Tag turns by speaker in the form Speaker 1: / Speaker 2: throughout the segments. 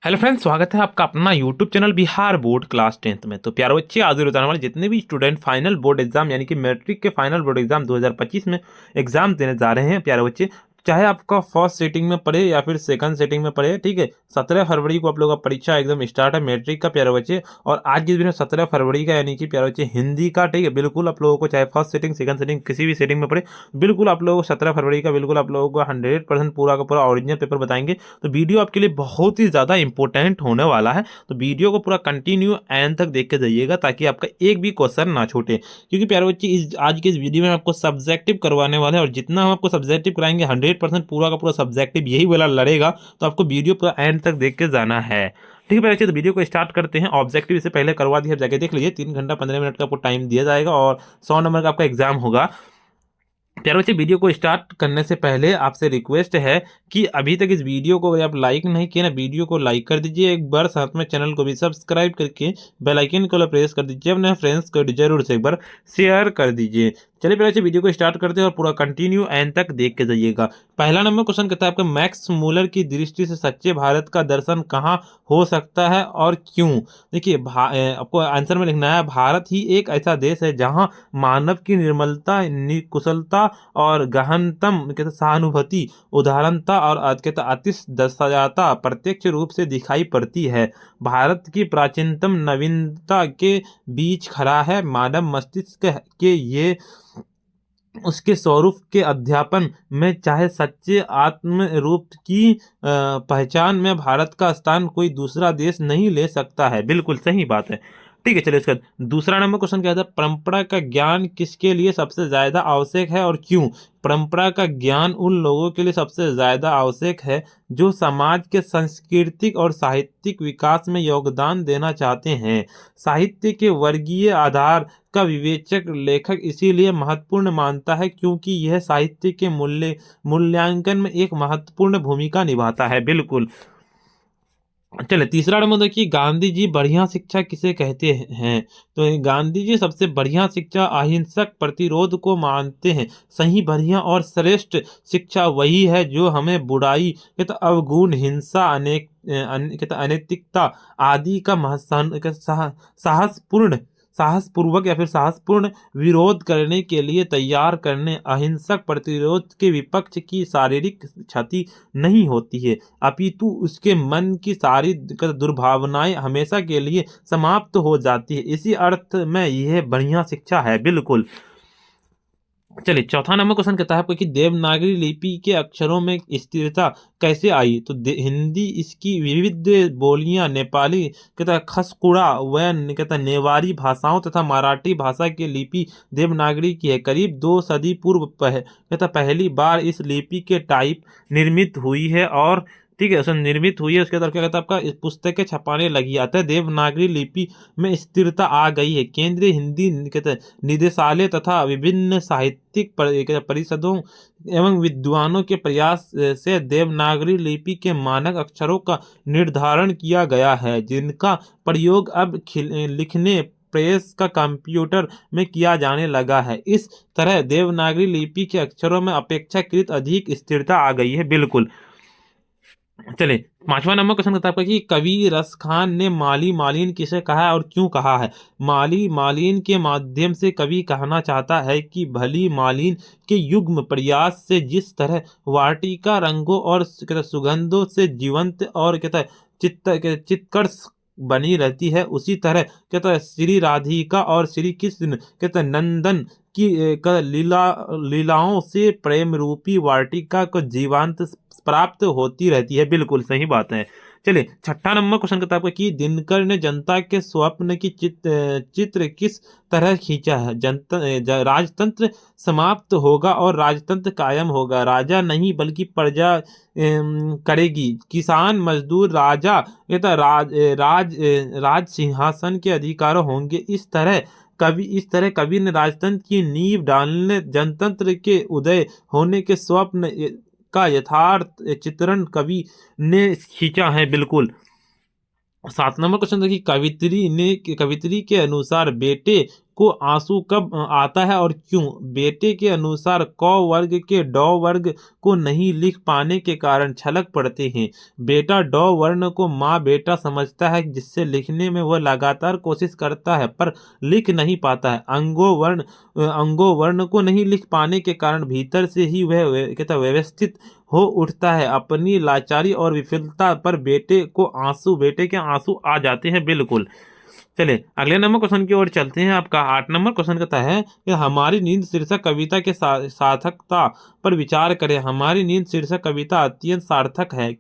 Speaker 1: Hello friends, स्वागत है आपका अपना YouTube channel Bihar board class 10th में। तो प्यारे बच्चे, आज बताने वाले जितने भी स्टूडेंट फाइनल बोर्ड एग्जाम यानी कि मैट्रिक के फाइनल बोर्ड एग्जाम 2025 में एग्जाम देने जा रहे हैं। प्यारे बच्चे, चाहे आपका फर्स्ट सेटिंग में पढ़े या फिर सेकंड सेटिंग में पढ़े, ठीक है। 17 फरवरी को आप लोगों का परीक्षा एकदम स्टार्ट है मैट्रिक का, प्यारे बच्चे। और आज के दिन 17 फरवरी का, यानी कि प्यारे बच्चे हिंदी का, ठीक है। बिल्कुल आप लोगों को चाहे फर्स्ट सेटिंग सेकंड सेटिंग किसी भी सेटिंग में पढ़े, बिल्कुल आप लोगों को 17 फरवरी का बिल्कुल आप लोगों को 100% पूरा का पूरा ओरिजिनल पेपर बताएंगे। तो वीडियो आपके लिए बहुत ही ज़्यादा इंपॉर्टेंट होने वाला है। तो वीडियो को पूरा कंटिन्यू एंड तक देख के जाइएगा ताकि आपका एक भी क्वेश्चन ना छूटे। क्योंकि प्यारे बच्चे, इस आज के इस वीडियो में आपको सब्जेक्टिव करवाने वाले हैं, और जितना हम आपको सब्जेक्टिव कराएंगे 100% पूरा का पूरा सब्जेक्टिव यही वाला लड़ेगा। तो आपको वीडियो पूरा एंड तक देख के जाना है, ठीक है प्यारे बच्चे। तो वीडियो को स्टार्ट करते हैं। ऑब्जेक्टिव इससे पहले करवा दिया, जाके देख लीजिए। 3 घंटा 15 मिनट का आपको टाइम दिया जाएगा और 100 नंबर का आपका एग्जाम होगा। प्यारे बच्चे, वीडियो को स्टार्ट करने से पहले आपसे रिक्वेस्ट है कि अभी तक इस वीडियो को अगर आप लाइक नहीं किए ना, वीडियो को लाइक कर दीजिए एक बार, साथ में चैनल को भी सब्सक्राइब करके बेल आइकन को प्रेस कर दीजिए। अपने फ्रेंड्स को जरूर से एक बार शेयर कर दीजिए। चलिए प्यारे बच्चे, वीडियो को स्टार्ट करते हैं और पूरा कंटिन्यू एंड तक देख के जाइएगा। पहला नंबर क्वेश्चन कहता है आपका, मैक्स मूलर की दृष्टि से सच्चे भारत का दर्शन कहाँ हो सकता है और क्यों। देखिए, आपको आंसर में लिखना है, भारत ही एक ऐसा देश है जहाँ मानव की निर्मलता, कुशलता और गहनतम कहते सहानुभूति, उदारता और कहते अतिशयता प्रत्यक्ष रूप से दिखाई पड़ती है। भारत की प्राचीनतम नवीनता के बीच खड़ा है। मानव मस्तिष्क के ये उसके स्वरूप के अध्यापन में, चाहे सच्चे आत्म रूप की पहचान में भारत का स्थान कोई दूसरा देश नहीं ले सकता है। बिल्कुल सही बात है, ठीक है। चलिए, इसका दूसरा नंबर क्वेश्चन क्या था, परंपरा का ज्ञान किसके लिए सबसे ज्यादा आवश्यक है और क्यों। परंपरा का ज्ञान उन लोगों के लिए सबसे ज्यादा आवश्यक है जो समाज के सांस्कृतिक और साहित्यिक विकास में योगदान देना चाहते हैं। साहित्य के वर्गीय आधार का विवेचक लेखक इसीलिए महत्वपूर्ण मानता है क्योंकि यह साहित्य के मूल्यांकन में एक महत्वपूर्ण भूमिका निभाता है। बिल्कुल। चले, तीसरा नंबर देखिए, गांधी जी बढ़िया शिक्षा किसे कहते हैं। तो गांधी जी सबसे बढ़िया शिक्षा अहिंसक प्रतिरोध को मानते हैं। सही, बढ़िया और श्रेष्ठ शिक्षा वही है जो हमें बुराई कहते अवगुण, हिंसा, कहते अनैतिकता आदि का साहसपूर्वक या फिर साहसपूर्ण विरोध करने के लिए तैयार करने, अहिंसक प्रतिरोध के विपक्ष की शारीरिक क्षति नहीं होती है, अपितु उसके मन की सारी दुर्भावनाएं हमेशा के लिए समाप्त हो जाती है। इसी अर्थ में यह बढ़िया शिक्षा है। बिल्कुल। चलिए, चौथा नंबर क्वेश्चन कहता है आपको कि देवनागरी लिपि के अक्षरों में स्थिरता कैसे आई। तो हिंदी, इसकी विविध बोलियां, नेपाली कहता है खसकुड़ा व कहता है नेवारी भाषाओं तथा मराठी भाषा की लिपि देवनागरी की है। करीब 2 सदी पूर्व कहता पहली बार इस लिपि के टाइप निर्मित हुई है, और ठीक है, उसमें निर्मित हुई है। उसके बाद क्या कहता है आपका, इस पुस्तकें छपाने लगी आता है। देवनागरी लिपि में स्थिरता आ गई है। केंद्रीय हिंदी कहते हैं निदेशालय तथा विभिन्न साहित्यिक परिषदों एवं विद्वानों के प्रयास से देवनागरी लिपि के मानक अक्षरों का निर्धारण किया गया है, जिनका प्रयोग अब लिखने, प्रेस का कंप्यूटर में किया जाने लगा है। इस तरह देवनागरी लिपि के अक्षरों में अपेक्षाकृत अधिक स्थिरता आ गई है। बिल्कुल। चलिए, पांचवा नंबर क्वेश्चन कहता है आपका कि कवि रस खान ने माली मालिन किसे कहा है और क्यों कहा है। माली मालिन के माध्यम से कवि कहना चाहता है कि भली मालिन के युग्म प्रयास से जिस तरह वाटिका रंगों और सुगंधों से जीवंत और कहता है चित्कर्ष बनी रहती है, उसी तरह कहता है श्री राधिका और श्री कृष्ण कहता है नंदन की लीलाओं से प्रेम रूपी वाटिका को जीवांत प्राप्त होती रहती है। बिल्कुल सही बात है। चलिए, छठा नंबर क्वेश्चन कहता है आपको कि दिनकर ने जनता के स्वप्न की चित्र किस तरह खींचा है। राजतंत्र समाप्त होगा और राजतंत्र कायम होगा। राजा नहीं बल्कि प्रजा करेगी। किसान मजदूर राजा कहता राज सिंहासन के अधिकार होंगे। इस तरह कवि ने राजतंत्र की नींव डालने, जनतंत्र के उदय होने के स्वप्न का यथार्थ चित्रण कवि ने खींचा है। बिल्कुल। 7 नंबर क्वेश्चन देखिए, कवित्री के अनुसार बेटे को आंसू कब आता है और क्यों? बेटे के अनुसार क वर्ग के ड वर्ग को नहीं लिख पाने के कारण छलक पड़ते हैं। बेटा ड वर्ण को माँ बेटा समझता है, जिससे लिखने में वह लगातार कोशिश करता है पर लिख नहीं पाता है। अंगो वर्ण को नहीं लिख पाने के कारण भीतर से ही वह कहता व्यवस्थित हो उठता है। अपनी लाचारी और विफलता पर बेटे के आंसू आ जाते हैं। बिल्कुल। चलिए अगले नंबर क्वेश्चन की ओर चलते हैं। आपका 8 नंबर क्वेश्चन कहता है कि हमारी नींद शीर्षक कविता के सार्थकता पर विचार करें। हमारी नींद शीर्षक कविता अत्यंत सार्थक है।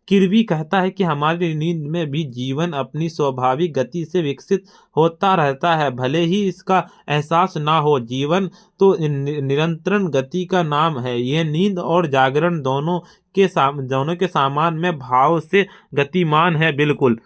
Speaker 1: किरवी कहता है कि हमारी नींद में भी जीवन अपनी स्वाभाविक गति से विकसित होता रहता है, भले ही इसका एहसास ना हो। जीवन तो निरंतर गति का नाम है। यह नींद और जागरण दोनों के सामान में भाव से गतिमान है। बिल्कुल।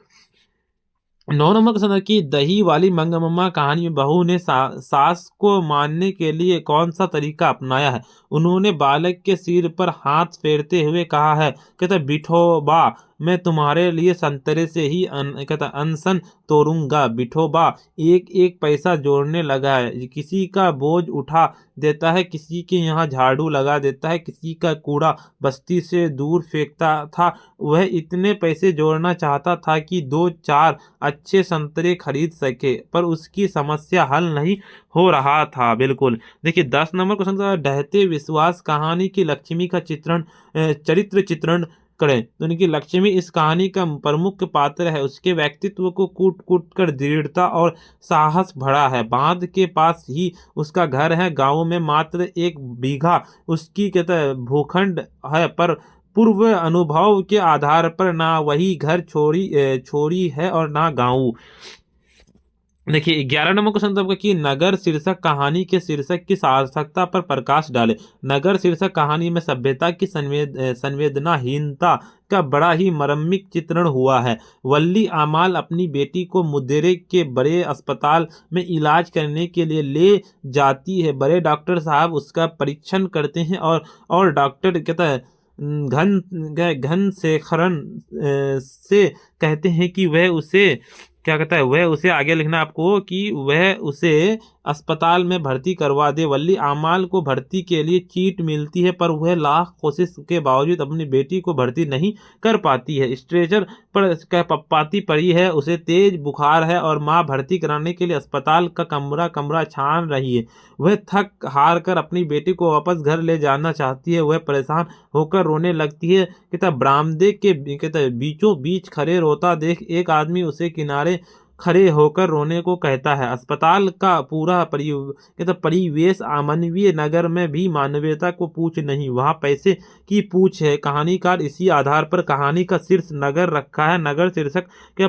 Speaker 1: 9 नंबर क्वेश्चन है कि दही वाली मंगम्मा कहानी में बहू ने सास को मारने के लिए कौन सा तरीका अपनाया है? उन्होंने बालक के सिर पर हाथ फेरते हुए कहा है, कहता बिठोबा, मैं तुम्हारे लिए संतरे से ही कहता अनशन तोड़ूंगा। बिठोबा एक एक पैसा जोड़ने लगा है। किसी का बोझ उठा देता है, किसी के यहाँ झाड़ू लगा देता है, किसी का कूड़ा बस्ती से दूर फेंकता था। वह इतने पैसे जोड़ना चाहता था कि 2-4 अच्छे संतरे खरीद सके, पर उसकी समस्या हल नहीं हो रहा था। बिल्कुल। देखिए 10 नंबर क्वेश्चन का ढहते विश्वास कहानी की लक्ष्मी का चरित्र चित्रण करें। तो उनकी लक्ष्मी इस कहानी का प्रमुख पात्र है। उसके व्यक्तित्व को कूट कूट कर दृढ़ता और साहस भरा है। बांध के पास ही उसका घर है। गांव में मात्र 1 बीघा उसकी कहता है भूखंड है, पर पूर्व अनुभव के आधार पर ना वही घर छोड़ी है और ना गाँव। देखिए 11 नंबर क्वेश्चन आपका कि नगर शीर्षक कहानी के शीर्षक की सार्थकता पर प्रकाश डाले। नगर शीर्षक कहानी में सभ्यता की संवेदनाहीनता का बड़ा ही मर्मिक चित्रण हुआ है। वल्ली आमाल अपनी बेटी को मुदेरे के बड़े अस्पताल में इलाज करने के लिए ले जाती है। बड़े डॉक्टर साहब उसका परीक्षण करते हैं और डॉक्टर कहता है घन शेखरन से कहते हैं कि वह उसे क्या कहता है, वह उसे आगे लिखना आपको कि वह उसे अस्पताल में भर्ती करवा दे। वल्ली आमाल को भर्ती के लिए चीट मिलती है, पर वह लाख कोशिश के बावजूद अपनी बेटी को भर्ती नहीं कर पाती है। स्ट्रेचर पर पप्पाती पड़ी है, उसे तेज बुखार है और माँ भर्ती कराने के लिए अस्पताल का कमरा छान रही है। वह थक हार कर अपनी बेटी को वापस घर ले जाना चाहती है। वह परेशान होकर रोने लगती है। कहता बरामदे के कहता बीचों बीच खड़े रोता देख एक आदमी उसे किनारे खड़े होकर रोने को कहता है। अस्पताल का पूरा परिवेश अमानवीय, नगर में भी मानवीयता को पूछ नहीं, वहाँ पैसे की पूछ है। कहानीकार इसी आधार पर कहानी का शीर्ष नगर रखा है। नगर शीर्षक के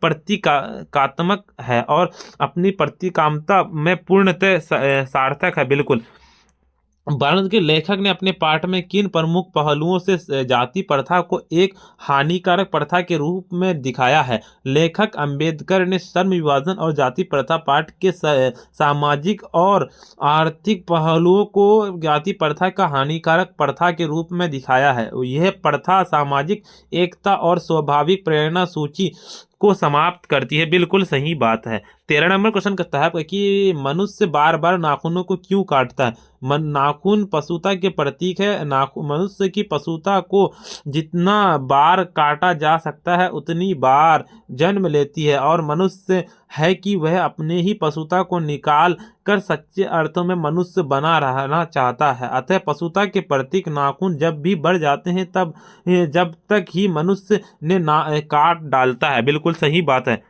Speaker 1: प्रतीकात्मक है और अपनी प्रतीकात्मकता में पूर्णतः सार्थक है। बिल्कुल। भारत के लेखक ने अपने पाठ में किन प्रमुख पहलुओं से जाति प्रथा को एक हानिकारक प्रथा के रूप में दिखाया है? लेखक अंबेडकर ने श्रम विभाजन और जाति प्रथा पाठ के सामाजिक और आर्थिक पहलुओं को जाति प्रथा का हानिकारक प्रथा के रूप में दिखाया है। यह प्रथा सामाजिक एकता और स्वाभाविक प्रेरणा सूची को समाप्त करती है। बिल्कुल सही बात है। 13 नंबर क्वेश्चन कहता है कि मनुष्य बार बार नाखूनों को क्यों काटता है? नाखून पशुता के प्रतीक है। मनुष्य की पशुता को जितना बार काटा जा सकता है उतनी बार जन्म लेती है, और मनुष्य है कि वह अपने ही पशुता को निकाल कर सच्चे अर्थों में मनुष्य बना रहना चाहता है। अतः पशुता के प्रतीक नाखून जब भी बढ़ जाते हैं जब तक ही मनुष्य ने काट डालता है। बिल्कुल सही बात है।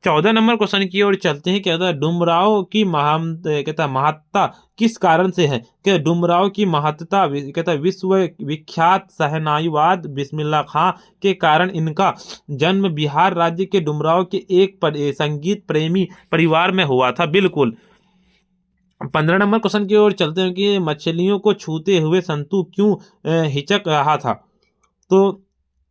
Speaker 1: 14 नंबर क्वेश्चन की ओर चलते हैं। कहता है डुमराव की महत्ता किस कारण से है? क्या डुमराव की महत्ता कहता है विश्व विख्यात शहनाईवाद बिस्मिल्लाह खां के कारण। इनका जन्म बिहार राज्य के डुमराव के एक संगीत प्रेमी परिवार में हुआ था। बिल्कुल। 15 नंबर क्वेश्चन की ओर चलते हैं कि मछलियों को छूते हुए संतु क्यों हिचक रहा था? तो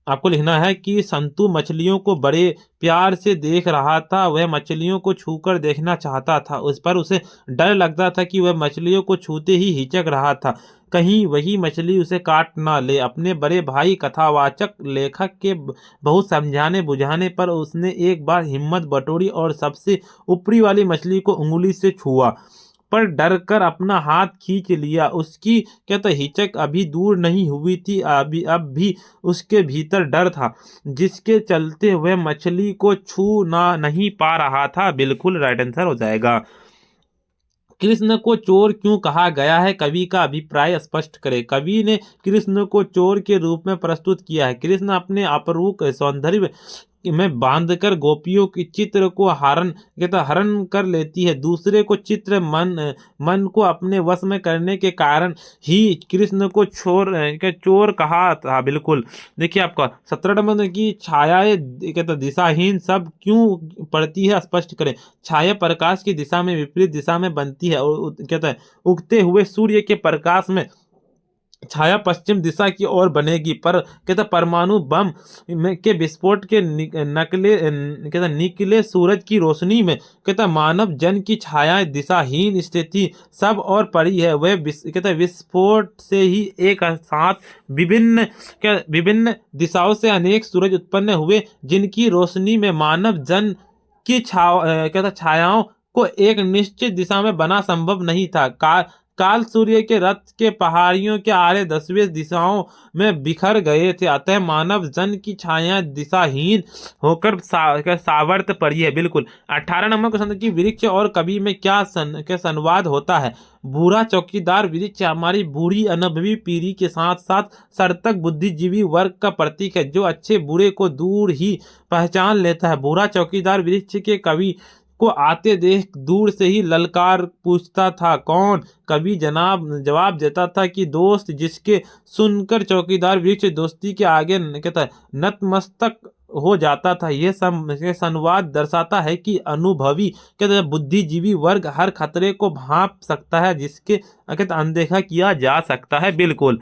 Speaker 1: आपको लिखना है कि संतु मछलियों को बड़े प्यार से देख रहा था। वह मछलियों को छूकर देखना चाहता था, उस पर उसे डर लगता था कि वह मछलियों को छूते ही हिचक रहा था। कहीं वही मछली उसे काट ना ले। अपने बड़े भाई कथावाचक लेखक के बहुत समझाने बुझाने पर उसने एक बार हिम्मत बटोरी और सबसे ऊपरी वाली मछली को उंगली से छुआ, पर डर कर अपना हाथ खींच लिया। उसकी हिचक अभी दूर नहीं हुई थी, अब भी उसके भीतर डर था, जिसके चलते वह मछली को छू ना नहीं पा रहा था। बिल्कुल राइट आंसर हो जाएगा। कृष्ण को चोर क्यों कहा गया है, कवि का अभिप्राय स्पष्ट करें। कवि ने कृष्ण को चोर के रूप में प्रस्तुत किया है। कृष्ण अपने अपरूप सौंदर्य में बांधकर गोपियों की चित्र को हरण कर लेती है। दूसरे को चित्र मन को अपने वश में करने के कारण ही कृष्ण को चोर कहा था। बिल्कुल। देखिए आपका 17 नंबर की छायाएं दिशाहीन सब क्यों पड़ती है, स्पष्ट करें। छाया प्रकाश की दिशा में विपरीत दिशा में बनती है और उगते हुए सूर्य के प्रकाश में छाया पश्चिम दिशा की ओर बनेगी, पर परमाणु बम के विस्फोट के निकले सूरज की रोशनी में मानव जन की छाया दिशाहीन स्थिति सब और पड़ी है। वह विस्फोट से ही एक साथ विभिन्न दिशाओं से अनेक सूरज उत्पन्न हुए, जिनकी रोशनी में मानव जन की छायाओं को एक निश्चित दिशा में बना संभव नहीं था। काल सूर्य के रथ के पहाड़ियों के आरे 10वें दिशाओं में बिखर गए थे, अतः मानव जन की छाया दिशाहीन होकर सावर्त पड़ी है। बिल्कुल। 18 नंबर क्वेश्चन की वृक्ष और कवि में क्या संवाद होता है। बूढ़ा चौकीदार वृक्ष हमारी बूढ़ी अनुभवी पीढ़ी के साथ साथ सरतक बुद्धिजीवी वर्ग का प्रतीक है, जो अच्छे बुरे को दूर ही पहचान लेता है। बूढ़ा चौकीदार वृक्ष के कवि को आते देख दूर से ही ललकार पूछता था, कौन? कवि जवाब देता था कि दोस्त, जिसके सुनकर चौकीदार वृक्ष दोस्ती के आगे नतमस्तक हो जाता था। यह संवाद दर्शाता है कि अनुभवी बुद्धिजीवी वर्ग हर खतरे को भांप सकता है, जिसके अनदेखा किया जा सकता है। बिल्कुल।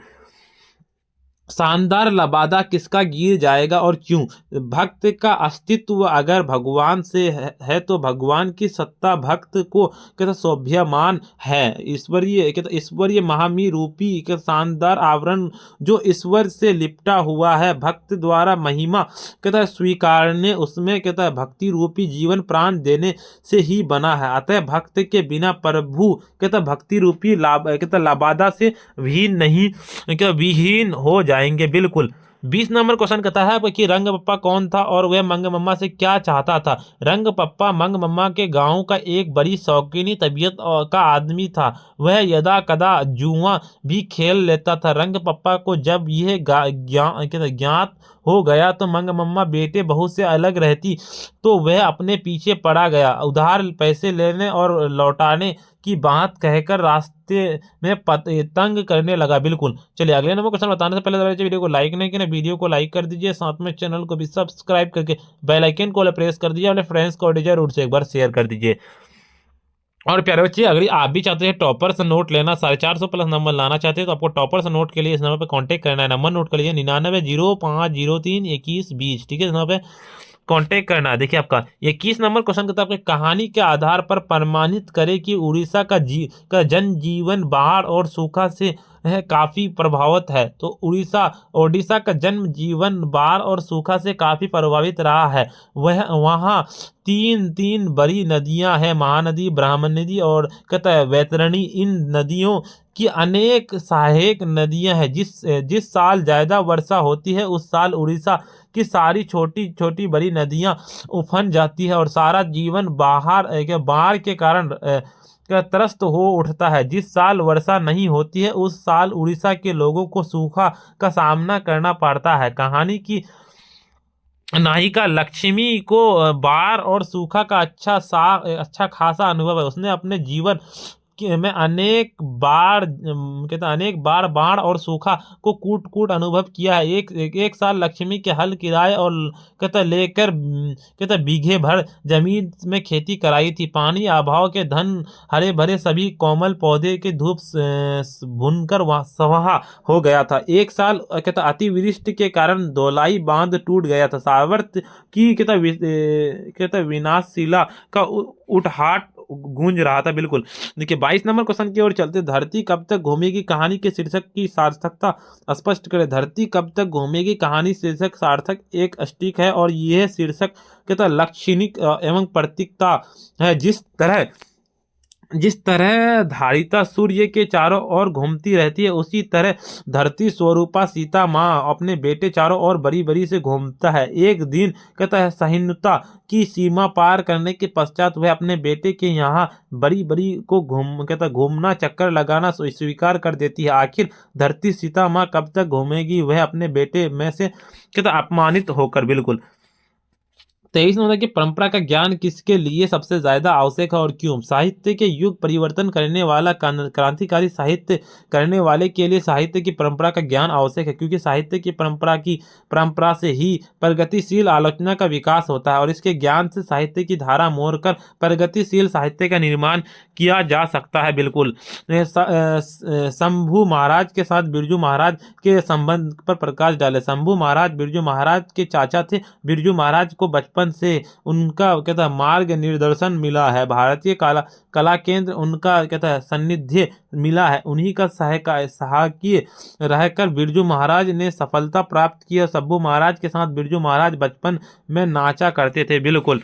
Speaker 1: शानदार लबादा किसका गिर जाएगा और क्यों। भक्त का अस्तित्व अगर भगवान से है तो भगवान की सत्ता भक्त को शोभ्यमान है। ईश्वरीय महामी रूपी शानदार आवरण जो ईश्वर से लिपटा हुआ है, भक्त द्वारा महिमा स्वीकारने उसमें भक्ति रूपी जीवन प्राण देने से ही बना है। अतः भक्त के बिना प्रभु भक्ति रूपी लबादा से विहीन हो जाएंगे। बिल्कुल। 20 नंबर क्वेश्चन कहता है कि रंग पप्पा कौन था और वह मंग मम्मा से क्या चाहता था। रंग पप्पा मंग मम्मा के गांव का एक बड़ी शौकीनी तबीयत का आदमी था। वह यदा कदा जुआ भी खेल लेता था। रंग पप्पा को जब यह ज्ञात हो गया तो मंग मम्मा बेटे बहू से अलग रहती तो वह अपने पीछे पड़ा गया। उधार पैसे लेने और लौटाने की बात कहकर रास्ते में तंग करने लगा। बिल्कुल। चलिए अगले नंबर क्वेश्चन बताने से पहले वीडियो को लाइक नहीं किया, वीडियो को लाइक कर दीजिए, साथ में चैनल को भी सब्सक्राइब करके बेल आइकन को प्रेस कर दीजिए, अपने फ्रेंड्स को डिजायर रूट से एक बार शेयर कर दीजिए। और प्यारे बच्चे, अगर आप भी चाहते हैं टॉपर से नोट लेना, 450 प्लस नंबर लाना चाहते हैं तो आपको टॉपर से नोट के लिए इस नंबर पर कांटेक्ट करना है। नंबर नोट कर लीजिए 9905032120। ठीक है, इस नंबर पे कांटेक्ट करना है। देखिए आपका 21 नंबर क्वेश्चन कहता है आपकी कहानी के आधार पर प्रमाणित करे कि उड़ीसा का जनजीवन बाढ़ और सूखा से काफी प्रभावित है। तो ओडिशा का जन जीवन बाढ़ और सूखा से काफी प्रभावित रहा है। वहाँ तीन बड़ी नदियां हैं, महानदी, ब्राह्मण नदी और वैतरणी। इन नदियों की अनेक सहायक नदियां हैं। जिस साल ज्यादा वर्षा होती है उस साल उड़ीसा की सारी छोटी छोटी बड़ी नदियां उफन जाती है और सारा जीवन बाढ़ के कारण त्रस्त हो उठता है। जिस साल वर्षा नहीं होती है उस साल उड़ीसा के लोगों को सूखा का सामना करना पड़ता है। कहानी की नायिका लक्ष्मी को बाढ़ और सूखा का अच्छा खासा अनुभव है। उसने अपने जीवन में अनेक बार बाढ़ और सूखा को कूट अनुभव किया है। एक साल लक्ष्मी के हल किराए और लेकर बीघे भर जमीन में खेती कराई थी। पानी अभाव के धन हरे भरे सभी कोमल पौधे के धूप भुनकर सवहा हो गया था। एक साल अतिवृष्टि के कारण धोलाई बांध टूट गया था। सावर्त की विनाशशिला का गूंज रहा था। बिल्कुल देखिए 22 नंबर क्वेश्चन की ओर चलते। धरती कब तक घूमेगी कहानी के शीर्षक की सार्थकता स्पष्ट करें। धरती कब तक घूमेगी कहानी शीर्षक सार्थक एक स्टिक है और यह शीर्षक के तहत लाक्षणिक एवं प्रतीकता है। जिस तरह धारिता सूर्य के चारों ओर घूमती रहती है, उसी तरह धरती स्वरूपा सीता माँ अपने बेटे चारों ओर बड़ी बड़ी से घूमता है। एक दिन कहता है सहिष्णुता की सीमा पार करने के पश्चात वह अपने बेटे के यहाँ बड़ी बड़ी को घूमना चक्कर लगाना स्वीकार कर देती है। आखिर धरती सीता माँ कब तक घूमेगी वह अपने बेटे में से अपमानित होकर। बिल्कुल 23 नंबर की परंपरा का ज्ञान किसके लिए सबसे ज्यादा आवश्यक है और क्यों। साहित्य के युग परिवर्तन करने वाला क्रांतिकारी साहित्य करने वाले के लिए साहित्य की परंपरा का ज्ञान आवश्यक है, क्योंकि साहित्य की परंपरा से ही प्रगतिशील आलोचना का विकास होता है और इसके ज्ञान से साहित्य की धारा मोड़कर प्रगतिशील साहित्य का निर्माण किया जा सकता है। बिल्कुल शंभू महाराज के साथ बिरजू महाराज के संबंध पर प्रकाश डाले। शंभू महाराज बिरजू महाराज के चाचा थे। बिरजू महाराज को बचपन से उनका मार्ग निर्देशन मिला है। भारतीय कला केंद्र उनका सानिध्य मिला है। उन्हीं का सहायक रहकर बिरजू महाराज ने सफलता प्राप्त की। शंभू महाराज के साथ बिरजू महाराज बचपन में नाचा करते थे। बिल्कुल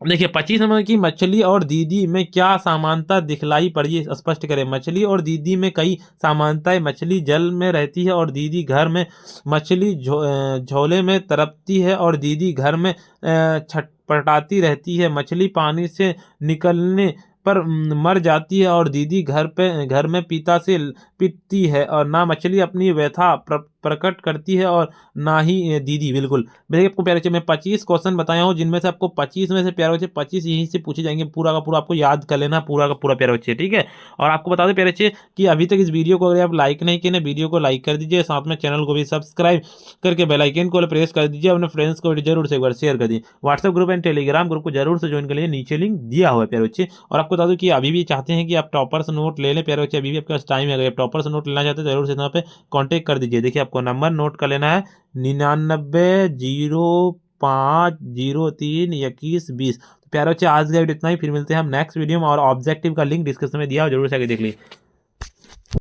Speaker 1: देखिए 25 नंबर की मछली और दीदी में क्या समानता दिखलाई पड़ी स्पष्ट करें। मछली और दीदी में कई समानताएं। मछली जल में रहती है और दीदी घर में। मछली झोले में तड़पती है और दीदी घर में छटपटाती रहती है। मछली पानी से निकलने पर मर जाती है और दीदी घर में पिता से पीटती है। और ना मछली अपनी व्यथा प्रकट करती है और ना ही दीदी। बिल्कुल देखिए आपको प्यारे बच्चे मैं 25 क्वेश्चन बताया हूँ, जिनमें से आपको 25 में से प्यारे बच्चे 25 यहीं से पूछे जाएंगे। पूरा का पूरा आपको याद कर लेना, पूरा का पूरा प्यारे बच्चे, ठीक है। और आपको बता दें प्यारे बच्चे कि अभी तक इस वीडियो को अगर आप लाइक नहीं किए ना, वीडियो को लाइक कर दीजिए, साथ में चैनल को भी सब्सक्राइब करके बेल आइकन को प्रेस कर दीजिए। अपने फ्रेंड्स को जरूर से एक बार शेयर कर दीजिए। WhatsApp group and Telegram group को जरूर से ज्वाइन कर लीजिए, नीचे लिंक दिया हुआ है प्यारे बच्चे। और आपको बता दूं कि अभी भी चाहते हैं कि आप टॉपर्स नोट ले लें प्यारे बच्चे, अभी भी आपके पास टाइम है। अगर आप टॉपर्स नोट लेना चाहते हैं जरूर से यहाँ पे कॉन्टेक्ट कर दीजिए। देखिए आपको नंबर नोट कर लेना है 9905032120। प्यारे बच्चे आज का वीडियो इतना ही, फिर मिलते हैं हम नेक्स्ट वीडियो में। और ऑब्जेक्टिव का लिंक डिस्क्रिप्शन में दिया हो, जरूर से आगे देख लीजिए।